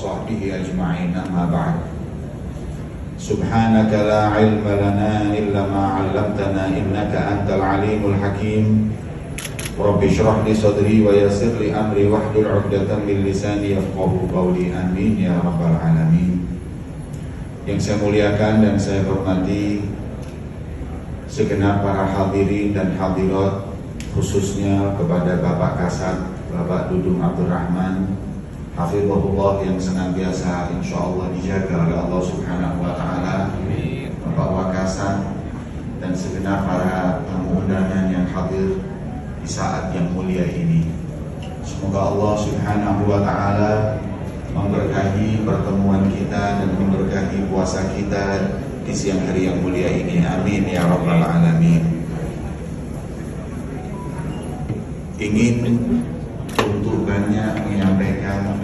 وصحبه أجمعين أما بعد سبحانك لا علم لنا إلا ما علمتنا إنك أنت العليم الحكيم رب اشرح لي صدري ويسر لي أمري واحلل عقدة من لساني يفقهوا قولي آمين يا رب العالمين. Yang saya muliakan dan saya hormati segenap para hadirin dan hadirat, khususnya kepada Bapak Kasat, Bapak Dudung Abdurrahman Hafizahullah yang senantiasa insyaallah dijaga oleh Allah Subhanahu wa taala, Bapak Wakasat dan segenap para tamu undangan yang hadir di saat yang mulia ini. Semoga Allah Subhanahu wa taala memberkahi pertemuan kita dan memberkahi puasa kita di siang hari yang mulia ini. Amin ya rabbal alamin. Ingin untuk banyak menyampaikan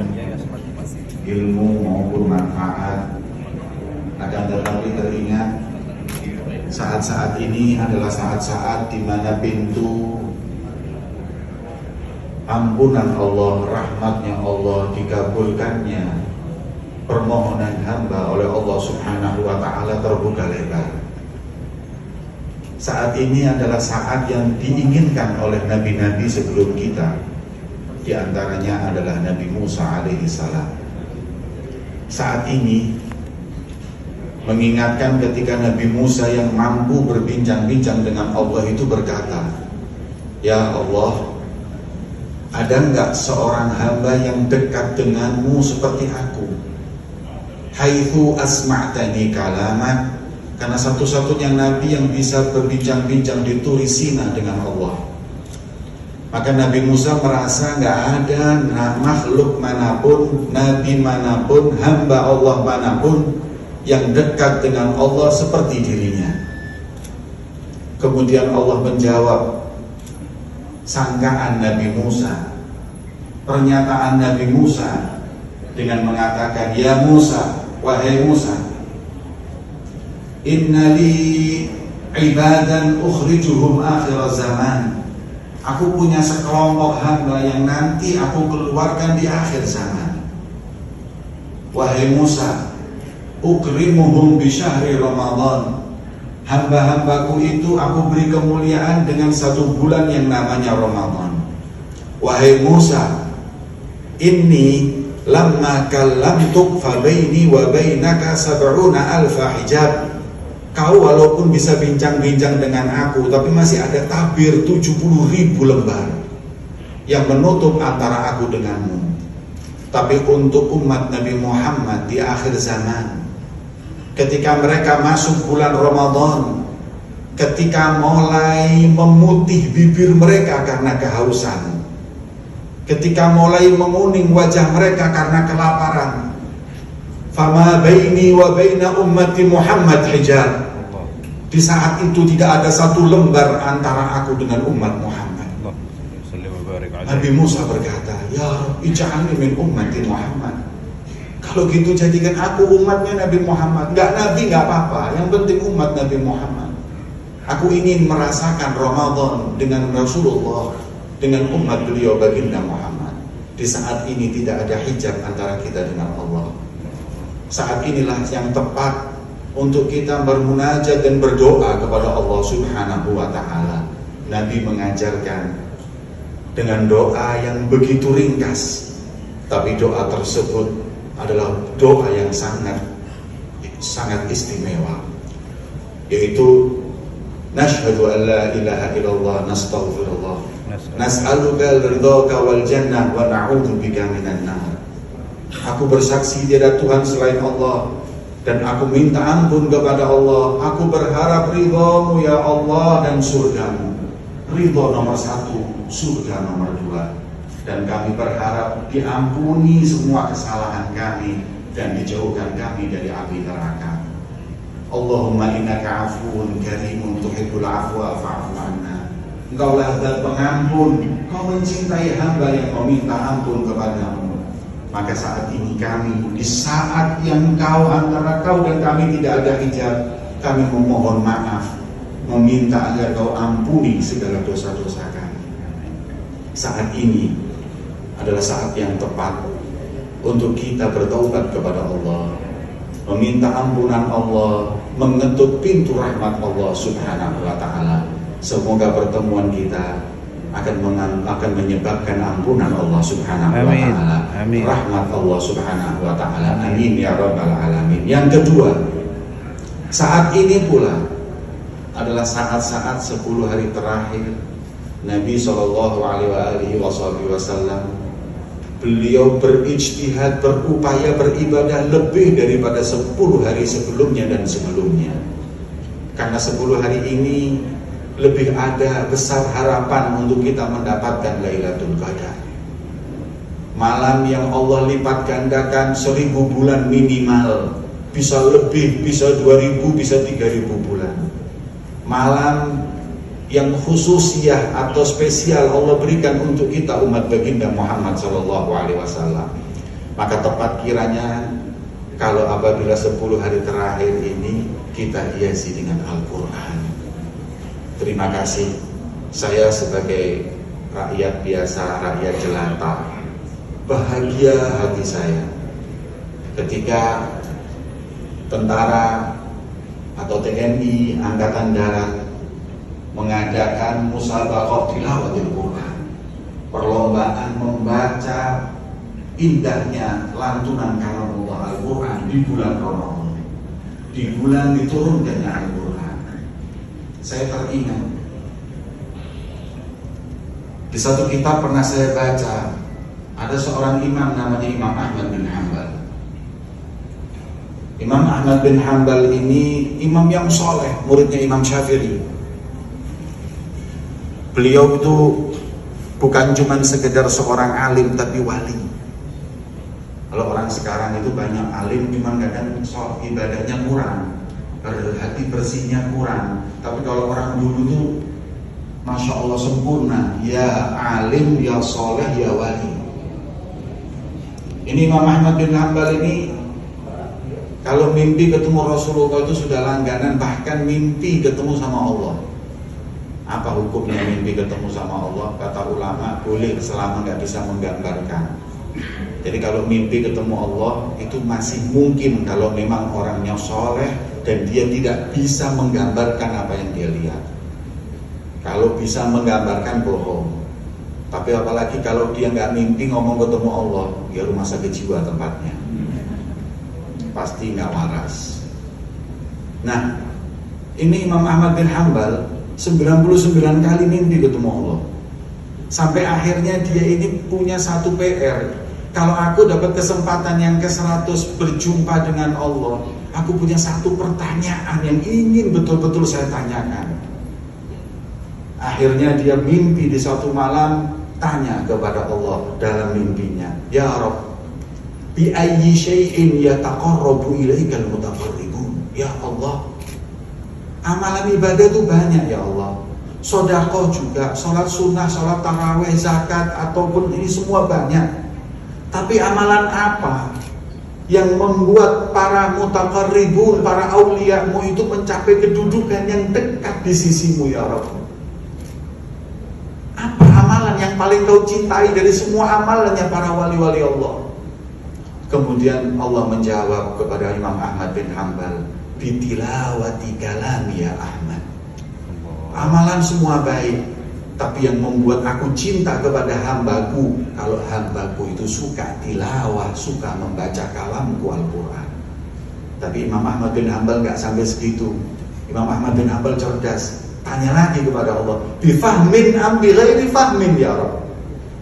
ilmu maupun manfaat, akan tetapi teringat saat-saat ini adalah saat-saat di mana pintu ampunan Allah, rahmatnya Allah, dikabulkannya permohonan hamba oleh Allah Subhanahu wa ta'ala terbuka lebar. Saat ini adalah saat yang diinginkan oleh nabi-nabi sebelum kita. Di antaranya adalah Nabi Musa alaihi salam. Saat ini mengingatkan ketika Nabi Musa yang mampu berbincang-bincang dengan Allah itu berkata, "Ya Allah, ada enggak seorang hamba yang dekat denganmu seperti aku? Haitsu asma'tani kalaman." Karena satu-satunya nabi yang bisa berbincang-bincang di Turi Sina dengan Allah. Maka Nabi Musa merasa enggak ada makhluk manapun, nabi manapun, hamba Allah manapun yang dekat dengan Allah seperti dirinya. Kemudian Allah menjawab sangkaan Nabi Musa, pernyataan Nabi Musa dengan mengatakan, "Ya Musa, wahai Musa, innali ibadan ukhrijuhum akhir zaman." Aku punya sekelompok hamba yang nanti aku keluarkan di akhir zaman. Wahai Musa, ukrimuhum bi syahri Ramadan. Hamba-hambaku itu aku beri kemuliaan dengan satu bulan yang namanya Ramadan. Wahai Musa, inni lamma kallamtuk fa baini wa bainaka sab'una alfa hijab. Kau walaupun bisa bincang-bincang dengan aku, tapi masih ada tabir 70.000 lembar yang menutup antara aku denganmu. Tapi untuk umat Nabi Muhammad di akhir zaman, ketika mereka masuk bulan Ramadan, ketika mulai memutih bibir mereka karena kehausan, ketika mulai menguning wajah mereka karena kelaparan, fama baini wa baina ummati Muhammad hijab. Di saat itu tidak ada satu lembar antara aku dengan umat Muhammad. Nabi Musa berkata, "Ya Rabbi, ij'alni min ummati Muhammad." Kalau gitu jadikan aku umatnya Nabi Muhammad. Enggak nabi enggak apa-apa, yang penting umat Nabi Muhammad. Aku ingin merasakan Ramadan dengan Rasulullah, dengan umat beliau baginda Muhammad. Di saat ini tidak ada hijab antara kita dengan Allah. Saat inilah yang tepat untuk kita bermunajat dan berdoa kepada Allah Subhanahu wa ta'ala. Nabi mengajarkan dengan doa yang begitu ringkas, tapi doa tersebut adalah doa yang sangat istimewa, yaitu nashhadu an la ilaha illallah nastaghfirullah nas'aluka ridhaka wal jannah wa na'udzu bika minan nar. Aku bersaksi tiada Tuhan selain Allah dan aku minta ampun kepada Allah. Aku berharap ridhamu ya Allah dan surgamu. Ridha nomor 1, surga nomor 2. Dan kami berharap diampuni semua kesalahan kami dan dijauhkan kami dari api neraka. Allahumma innaka afuwun karimun tuhibbul afwa fa'fu anna. Engkaulah zat pengampun, kau mencintai hamba yang meminta ampun kepadamu. Maka saat ini kami, di saat yang antara kau dan kami tidak ada hijab, kami memohon maaf, meminta agar kau ampuni segala dosa-dosa kami. Saat ini adalah saat yang tepat untuk kita bertaubat kepada Allah, meminta ampunan Allah, mengetuk pintu rahmat Allah Subhanahu wa ta'ala. Semoga pertemuan kita akan menyebabkan ampunan Allah Subhanahu wa ta'ala, rahmat Allah Subhanahu wa ta'ala. Amin ya rabbal alamin. Yang kedua, saat ini pula adalah saat-saat 10 hari terakhir Nabi SAW. Beliau berijtihad, berupaya beribadah lebih daripada 10 hari sebelumnya dan sebelumnya. Karena 10 hari ini lebih ada besar harapan untuk kita mendapatkan Lailatul Qadar. Malam yang Allah lipat gandakan 1000 bulan minimal. Bisa lebih, bisa 2000, bisa 3000 bulan. Malam yang khususiyah atau spesial Allah berikan untuk kita umat baginda Muhammad SAW. Maka tepat kiranya kalau apabila 10 hari terakhir ini kita hiasi dengan Al-Quran. Terima kasih. Saya sebagai rakyat biasa, rakyat jelata, bahagia hati saya ketika tentara atau TNI Angkatan Darat mengadakan musabaqah tilawatil Quran, perlombaan membaca indahnya lantunan kalamullah Al-Quran di bulan Ramadan, di bulan diturunkannya Al-Quran. Saya teringat di satu kitab pernah saya baca, ada seorang imam namanya Imam Ahmad bin Hanbal. Imam Ahmad bin Hanbal ini imam yang soleh, muridnya Imam Syafi'i. Beliau itu bukan cuma sekedar seorang alim, tapi wali. Kalau orang sekarang itu banyak alim, cuma kadang soal ibadahnya kurang, hati bersihnya kurang. Tapi kalau orang dulu itu Masya Allah sempurna, ya alim, ya soleh, ya wali. Ini Imam Ahmad bin Hanbal ini kalau mimpi ketemu Rasulullah itu sudah langganan, bahkan mimpi ketemu sama Allah. Apa hukumnya mimpi ketemu sama Allah? Kata ulama, boleh selama nggak bisa menggambarkan. Jadi kalau mimpi ketemu Allah itu masih mungkin kalau memang orangnya soleh dan dia tidak bisa menggambarkan apa yang dia lihat. Kalau bisa menggambarkan bohong. Tapi apalagi kalau dia nggak mimpi ngomong ketemu Allah, dia rumah sakit jiwa tempatnya. Pasti nggak waras. Nah, ini Imam Ahmad bin Hanbal 99 kali mimpi ketemu Allah. Sampai akhirnya dia ini punya satu PR. Kalau aku dapat kesempatan yang ke-100 berjumpa dengan Allah, aku punya satu pertanyaan yang ingin betul-betul saya tanyakan. Akhirnya dia mimpi di satu malam, tanya kepada Allah dalam mimpinya, Ya Rabb, bi ayyi syai'in yataqarrabu ilaikal mutaqarribun. Ya Allah, amalan ibadah itu banyak ya Allah. Sedekah juga, sholat sunnah, sholat tarawih, zakat, ataupun ini semua banyak. Tapi amalan apa yang membuat para mutaqarribun, para auliamu itu mencapai kedudukan yang dekat di sisimu ya Rabb? Apa amalan yang paling kau cintai dari semua amalannya para wali-wali Allah? Kemudian Allah menjawab kepada Imam Ahmad bin Hanbal, bitilawati kalami ya Ahmad. Amalan semua baik, tapi yang membuat aku cinta kepada hambaku, kalau hambaku itu suka tilawah, suka membaca kalamku Al-Quran. Tapi Imam Ahmad bin Hanbal gak sampai segitu. Imam Ahmad bin Hanbal cerdas, tanya lagi kepada Allah, bifahmin ambi ghairi fahmin ya Rabb.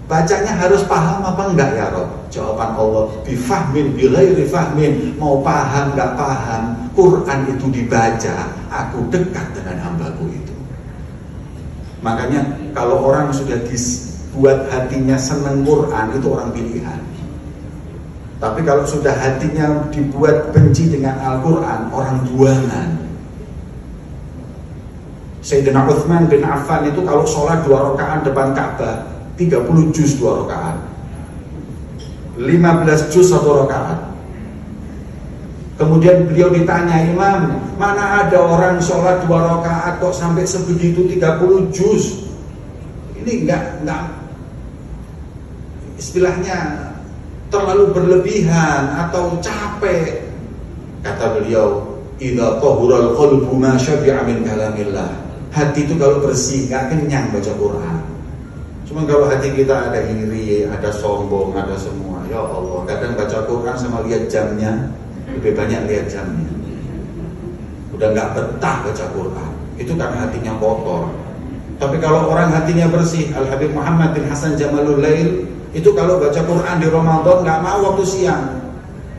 Bacanya harus paham apa enggak ya Rabb? Jawaban Allah, bifahmin bi ghairi fahmin. Mau paham enggak paham, Quran itu dibaca, aku dekat dengan hambaku itu. Makanya kalau orang sudah dibuat hatinya senang Quran, itu orang pilihan. Tapi kalau sudah hatinya dibuat benci dengan Al-Quran, orang buangan. Sayyidina Utsman bin Affan itu kalau sholat 2 rakaat depan Ka'bah, 30 juz 2 rakaat, 15 juz 1 rakaat. Kemudian beliau ditanya, Imam, mana ada orang sholat 2 rakaat kok sampai sebegitu 30 juz? Ini enggak istilahnya terlalu berlebihan atau capek. Kata beliau, idza tahural qalbu ma syabi'a min kalamillah. Hati itu kalau bersih gak kenyang baca Quran. Cuma kalau hati kita ada iri, ada sombong, ada semua, ya Allah, kadang baca Quran sama lihat jamnya, lebih banyak lihat jamnya. Udah gak betah baca Quran. Itu karena hatinya kotor. Tapi kalau orang hatinya bersih, Al-Habib Muhammad bin Hasan Jamalul Lail, itu kalau baca Quran di Ramadan gak mau waktu siang.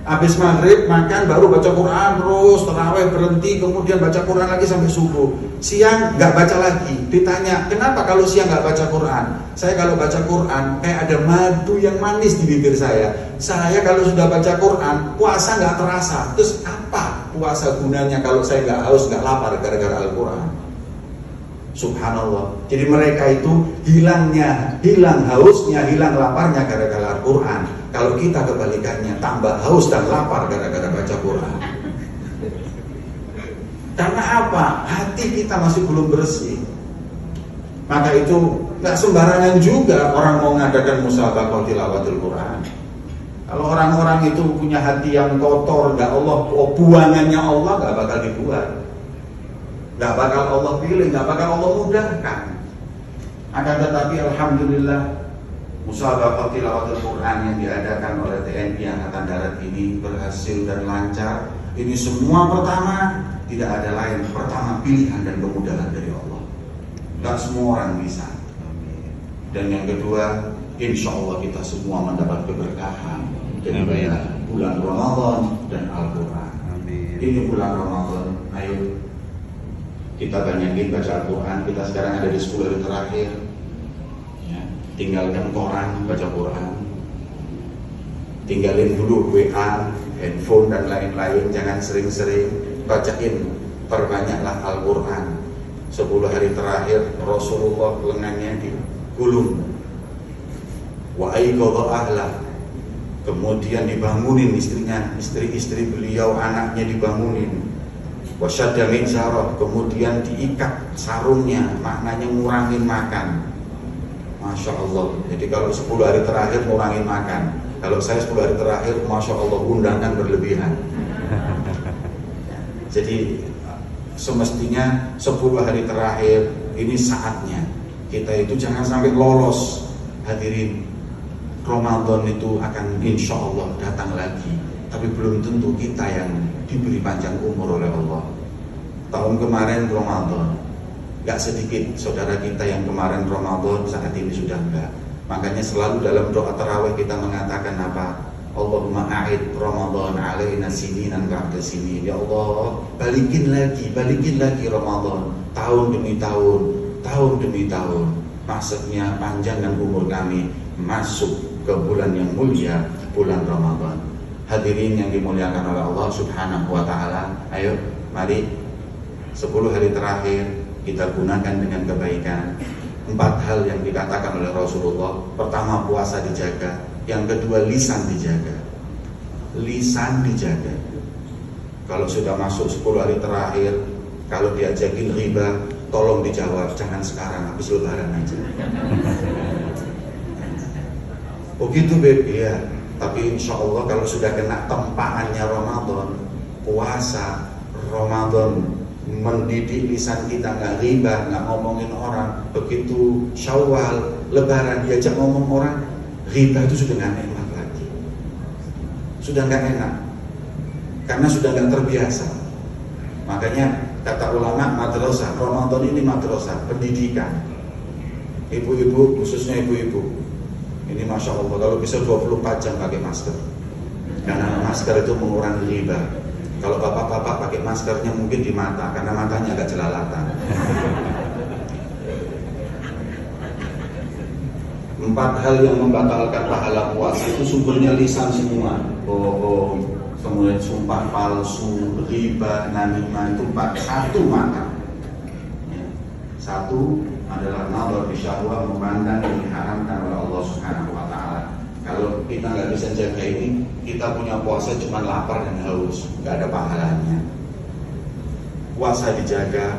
Habis maghrib makan baru baca Quran terus, tarawih berhenti, kemudian baca Quran lagi sampai subuh. Siang nggak baca lagi. Ditanya, kenapa kalau siang nggak baca Quran? Saya kalau baca Quran kayak ada madu yang manis di bibir saya. Saya kalau sudah baca Quran puasa nggak terasa. Terus apa puasa gunanya kalau saya nggak haus, nggak lapar gara-gara Al-Quran? Subhanallah. Jadi mereka itu hilang hausnya, hilang laparnya gara-gara Al-Quran. Kalau kita kebalikannya, tambah haus dan lapar gara-gara baca Quran. Karena apa? Hati kita masih belum bersih. Maka itu gak sembarangan juga orang mau ngadakan musabaqah tilawatul Quran. Kalau orang-orang itu punya hati yang kotor, gak Allah, buangannya Allah gak bakal dibuat, gak bakal Allah pilih, gak bakal Allah mudahkan. Akan tetapi alhamdulillah, musabaqah tilawatul Quran yang diadakan oleh TNI Angkatan Darat ini berhasil dan lancar. Ini semua pertama, tidak ada lain, pertama pilihan dan kemudahan dari Allah. Gak semua orang bisa. Dan yang kedua, insya Allah kita semua mendapat keberkahan dari bulan Ramadan dan Al-Quran. Ini bulan Ramadan, ayo kita banyakin baca Al-Quran. Kita sekarang ada di 10 hari terakhir. Tinggalkan koran, baca Quran. Tinggalin dulu WA, handphone dan lain-lain. Jangan sering-sering. Bacain, perbanyaklah Al-Quran. 10 hari terakhir Rasulullah lengannya digulung, wa aiqadha ahlah, kemudian dibangunin istrinya, istri-istri beliau, anaknya dibangunin. Wa syadda min zarah, kemudian diikat sarungnya, maknanya ngurangin makan. Masya Allah. Jadi kalau 10 hari terakhir ngurangin makan. Kalau saya 10 hari terakhir, Masya Allah, undangan berlebihan. Jadi semestinya 10 hari terakhir ini saatnya kita itu jangan sampai lolos. Hadirin, Ramadan itu akan insya Allah datang lagi. Tapi belum tentu kita yang diberi panjang umur oleh Allah. Tahun kemarin Ramadan, gak sedikit saudara kita yang kemarin Ramadan saat ini sudah enggak. Makanya selalu dalam doa tarawih kita mengatakan apa? Allahumma a'id Ramadan alaina sininan ba'da sinin. Ya Allah, balikin lagi Ramadan, tahun demi tahun, tahun demi tahun. Maksudnya panjangkan umur kami masuk ke bulan yang mulia, bulan Ramadan. Hadirin yang dimuliakan oleh Allah Subhanahu wa taala, ayo mari 10 hari terakhir kita gunakan dengan kebaikan. 4 hal yang dikatakan oleh Rasulullah. Pertama, puasa dijaga. Yang kedua, lisan dijaga. Lisan dijaga. Kalau sudah masuk 10 hari terakhir, kalau diajakin riba, tolong dijawab, jangan sekarang, habis lebaran aja. Begitu Beb, ya. Tapi insya Allah kalau sudah kena tempaannya Ramadan, puasa Ramadan, mendidik lisan kita, nggak riba, nggak ngomongin orang. Begitu Syawal, Lebaran, diajak ngomong orang, riba itu sudah nggak enak lagi, sudah nggak enak, karena sudah nggak terbiasa. Makanya kata ulama, madrasah Ramadan ini madrasah pendidikan. Ibu-ibu, khususnya ibu-ibu, ini Masya Allah kalau bisa 24 jam pakai masker, karena masker itu mengurangi riba. Kalau bapak-bapak pakai maskernya mungkin di mata, karena matanya agak jelalatan. 4 hal yang membatalkan pahala puasa itu sumbernya lisan semua. Bohong, kemudian sumpah palsu, riba, namimah, itu 4. 1 mata. 1 adalah nazar bisyahwah, memandang yang diharamkan oleh Allah Subhanahu wa taala. Kalau kita nggak bisa jaga ini, kita punya puasa cuma lapar dan haus, nggak ada pahalanya. Puasa dijaga,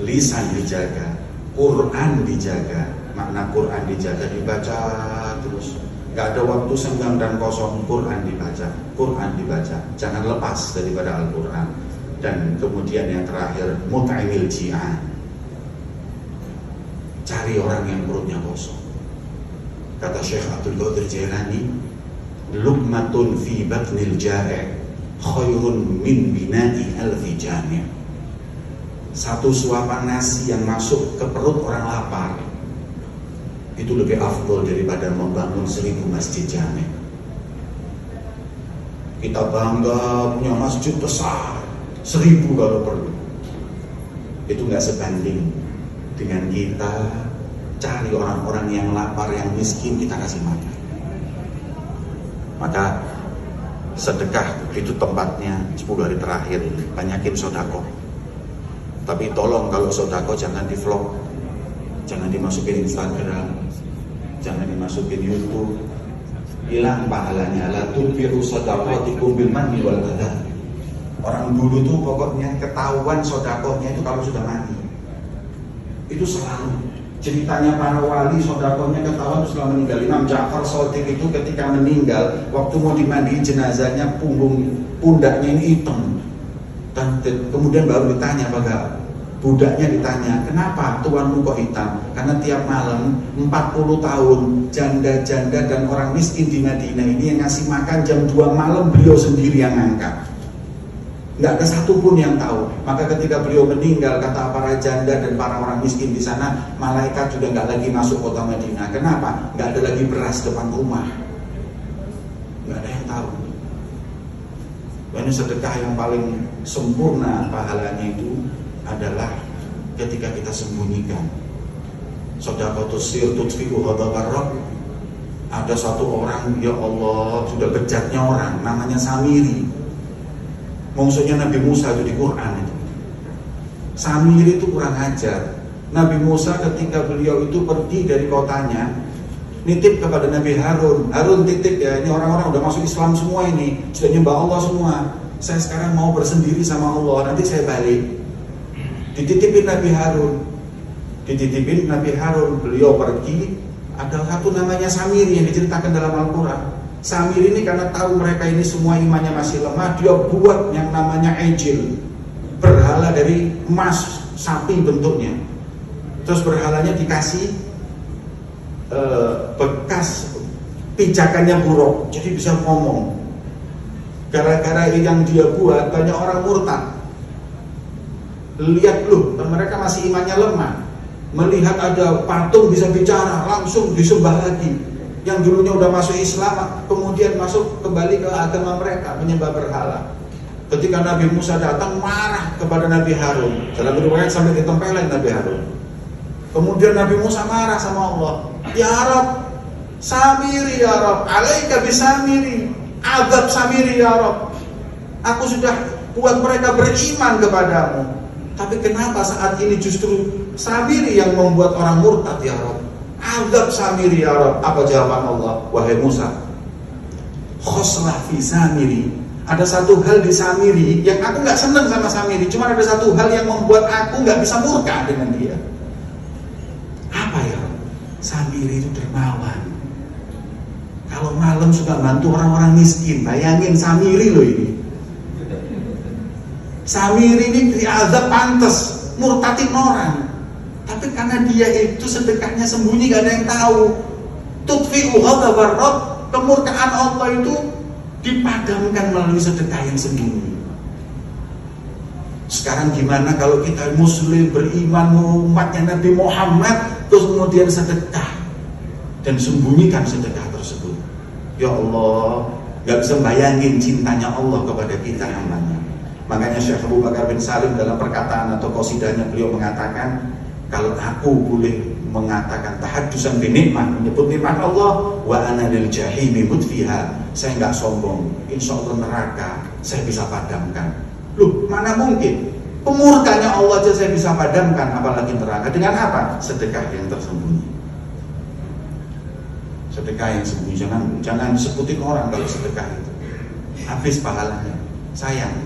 lisan dijaga, Quran dijaga. Makna Quran dijaga, dibaca terus, Gak ada waktu senggang dan kosong, Quran dibaca, jangan lepas daripada Al-Quran. Dan kemudian yang terakhir, mut'imil ji'an, cari orang yang perutnya kosong. Kata Syekh Abdul Qadir Jailani, luqmatun fi batnil ja'i' khairun min bina'i alfi jami'. Satu suapan nasi yang masuk ke perut orang lapar itu lebih afdol daripada membangun 1000 masjid jami'. Kita bangga punya masjid besar 1000 kalau perlu. Itu nggak sebanding dengan kita cari orang-orang yang lapar, yang miskin, kita kasih makan. Maka sedekah itu tempatnya 10 hari terakhir, banyakin sodako. Tapi tolong kalau sodako jangan di vlog, jangan dimasukin Instagram, jangan dimasukin YouTube, hilang pahalanya. La tubiru sadaqatikum bil manni wal adha. Orang dulu tuh pokoknya ketahuan sodakohnya itu kalau sudah mati. Itu selalu ceritanya para wali, sodakohnya ketahuan setelah meninggal. Imam Ja'far Shadiq itu ketika meninggal, waktu mau dimandiin jenazahnya, pundaknya ini hitam. Dan kemudian baru ditanya, budaknya ditanya, kenapa tuanmu kok hitam? Karena tiap malam 40 tahun janda-janda dan orang miskin di Madinah ini yang ngasih makan jam 2 malam beliau sendiri yang ngangkat. Nggak ada satupun yang tahu. Maka ketika beliau meninggal, kata para janda dan para orang miskin di sana, malaikat sudah nggak lagi masuk kota Madinah. Kenapa? Nggak ada lagi beras depan rumah. Nggak ada yang tahu. Ini sedekah yang paling sempurna pahalanya itu adalah ketika kita sembunyikan. Shadaqatus sir tutfi'u ghadabar rabb. Ada satu orang, ya Allah, sudah bejatnya orang, namanya Samiri. Maksudnya Nabi Musa itu di Quran itu. Samiri itu kurang ajar. Nabi Musa ketika beliau itu pergi dari kotanya, nitip kepada Nabi Harun, Harun titip ya, ini orang-orang udah masuk Islam semua ini, sudah nyembah Allah semua. Saya sekarang mau bersendiri sama Allah, nanti saya balik. Dititipin Nabi Harun, beliau pergi. Ada satu namanya Samiri yang diceritakan dalam Al-Quran. Samiri ini karena tahu mereka ini semua imannya masih lemah, dia buat yang namanya ejil, berhala dari emas, sapi bentuknya. Terus berhalanya dikasih bekas pijakannya buruk, jadi bisa ngomong. Gara-gara yang dia buat, banyak orang murtad. Lihat loh, mereka masih imannya lemah. Melihat ada patung bisa bicara, langsung disembah lagi. Yang dulunya udah masuk Islam, kemudian masuk kembali ke agama mereka, menyembah berhala. Ketika Nabi Musa datang, marah kepada Nabi Harun. Dalam riwayat sampai ditempelin Nabi Harun. Kemudian Nabi Musa marah sama Allah. Ya Rab, Samiri ya Rab, alaika bisamiri, azab Samiri ya Rab. Aku sudah buat mereka beriman kepadamu. Tapi kenapa saat ini justru Samiri yang membuat orang murtad ya Rab? Azab Samiri ya Rab. Apa jawaban Allah? Wahai Musa, khoslah fi Samiri, ada satu hal di Samiri yang aku gak senang sama Samiri. Cuma ada satu hal yang membuat aku gak bisa murka dengan dia. Apa ya? Samiri itu dermawan. Kalau malam suka bantu orang-orang miskin. Bayangin Samiri loh ini. Samiri ini diazab pantas, murtadin orang. Tapi karena dia itu sedekahnya sembunyi, gak ada yang tahu. Tutfi'u ghadabar rabb, kemurkaan Allah itu dipadamkan melalui sedekah yang sembunyi. Sekarang gimana kalau kita muslim, beriman, umatnya Nabi Muhammad, terus kemudian sedekah dan sembunyikan sedekah tersebut? Ya Allah, gak bisa bayangin cintanya Allah kepada kita yang banyak. Makanya Syekh Abu Bakar bin Salim dalam perkataan atau qasidahnya beliau mengatakan, kalau aku boleh mengatakan tahaddusan bi nikmah, menyebut nikmat Allah, wa ana lil jahimi mudfiha, saya enggak sombong, insya Allah neraka saya bisa padamkan. Loh, mana mungkin? Pemurkanya Allah aja saya bisa padamkan, apalagi neraka. Dengan apa? Sedekah yang tersembunyi. Sedekah yang sembunyi, jangan sebutin orang kalau sedekah itu. Habis pahalanya, sayang.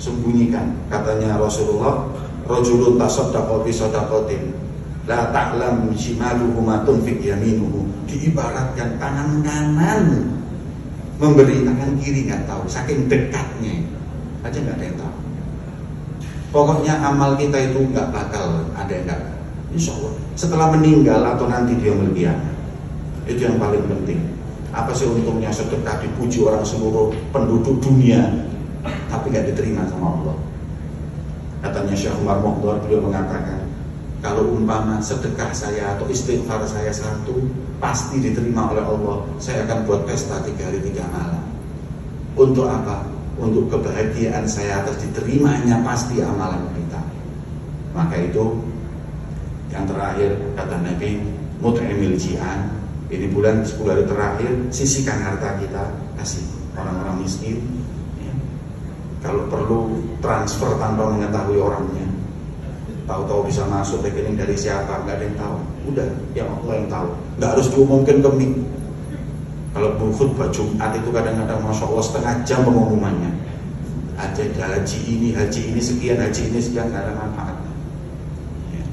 Sembunyikan. Katanya Rasulullah, rajulun tasaddaqa bi sadaqatin La ta'lam shimaluhu ma tunfiq yaminuhu. Diibaratkan tangan kanan memberi, tangan kiri nggak tahu, saking dekatnya aja nggak ada yang tahu. Pokoknya amal kita itu nggak bakal ada yang nggak, insya Allah setelah meninggal atau nanti dia memiliki anak. Itu yang paling penting. Apa sih untungnya sedekah dipuji orang seluruh penduduk dunia tapi nggak diterima sama Allah? Katanya Syekh Umar Mokhdar, beliau mengatakan, kalau umpama sedekah saya atau istighfar saya satu pasti diterima oleh Allah, saya akan buat pesta 3 hari 3 malam. Untuk apa? Untuk kebahagiaan saya atas diterimanya pasti amalan kita. Maka itu yang terakhir kata Nabi, mut'imil ji'an. Ini bulan 10 hari terakhir, sisihkan harta kita, kasih orang-orang miskin. Ya. Kalau perlu transfer tanpa mengetahui orangnya. Tahu-tahu bisa masuk rekening dari siapa, nggak ada yang tahu. Udah, yang Allah yang tahu. Nggak harus diumumkan ke mik. Kalau khutbah Jumat itu kadang-kadang Masya Allah setengah jam pengumumannya. Ada haji ini sekian, haji ini sekian, nggak ada manfaatnya. Ya.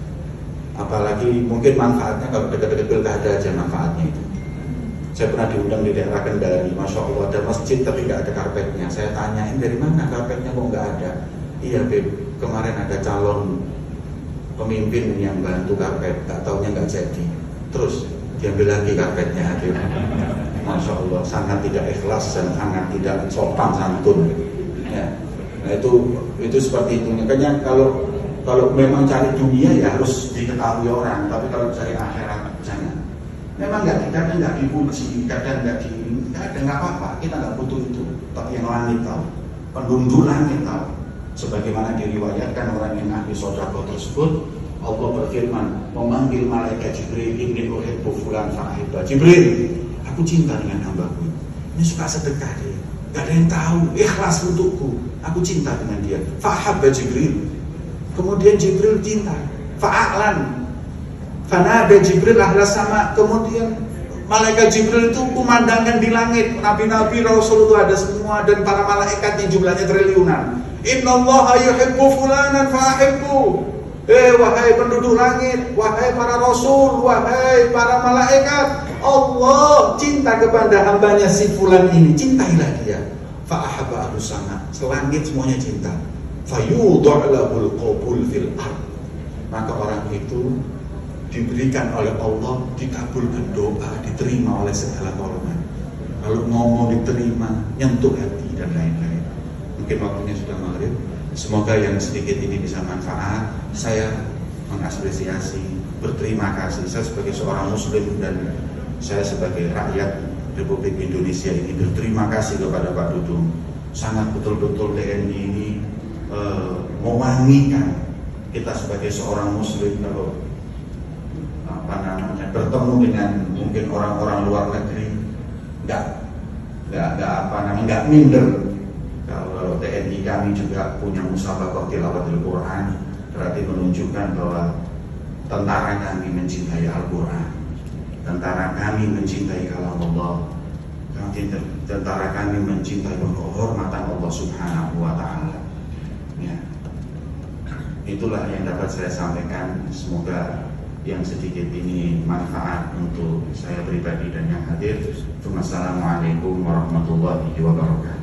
Apalagi mungkin manfaatnya kalau dekat-dekat pilkada aja manfaatnya itu. Saya pernah diundang di daerah Kendari, Masya Allah ada masjid tapi nggak ada karpetnya. Saya tanyain dari mana karpetnya kok nggak ada. Iya Beb, kemarin ada calon pemimpin yang bantu karpet, nggak taunya nggak jadi. Terus diambil lagi karpetnya. Masya Allah, sangat tidak ikhlas dan sangat tidak sopan santun. Ya. Nah itu seperti itu. Makanya kalau memang cari dunia ya harus diketahui orang, tapi kalau cari akhirat jangan. Memang kadang nggak dipuji, kadang nggak ada, nggak apa-apa. Kita nggak butuh itu. Tapi yang langit tahu, penduduk langit tahu. Sebagaimana diriwayatkan orang yang ahli sedekah tersebut, Allah berfirman memanggil malaikat Jibril, inni uhibbu fulan fa'ahibba. Jibril, aku cinta dengan hambaku. Ini suka sedekah dia, gak ada yang tahu, ikhlas untukku. Aku cinta dengan dia. Fa'ahabba Jibril. Kemudian Jibril cinta. Fa'a'lan. Fanada Jibril ahlas sama. Kemudian malaikat Jibril itu pemandangan di langit. Nabi-nabi Rasul itu ada semua dan para malaikatnya jumlahnya triliunan. Innallaha yuhibbu fulanan fa'ahibbu. Wahai penduduk langit, wahai para rasul, wahai para malaikat, Allah cinta kepada hambanya si fulan ini, cintailah dia. Fa'ahabba ahlus sama, selangit semuanya cinta. Fayudhu' lahul qabul fil ard. Maka orang itu diberikan oleh Allah, dikabulkan doa, diterima oleh segala golongan. Kalau ngomong diterima, nyentuh hati dan lain-lain. Mungkin waktunya sudah maghrib. Semoga yang sedikit ini bisa manfaat. Saya mengapresiasi, berterima kasih. Saya sebagai seorang muslim dan saya sebagai rakyat Republik Indonesia ini berterima kasih kepada Pak Dudung. Sangat betul-betul TNI ini mewangikan kita sebagai seorang muslim kalau bertemu dengan mungkin orang-orang luar negeri nggak minder. Kalau TNI kami juga punya musabaqah tilawatil Quran, berarti menunjukkan bahwa tentara kami mencintai Al-Quran, tentara kami mencintai kalam Allah, tentara kami mencintai kehormatan Allah Subhanahu wa Ta'ala. Ya. Itulah yang dapat saya sampaikan. Semoga yang sedikit ini manfaat untuk saya pribadi dan yang hadir. Wassalamualaikum warahmatullahi wabarakatuh.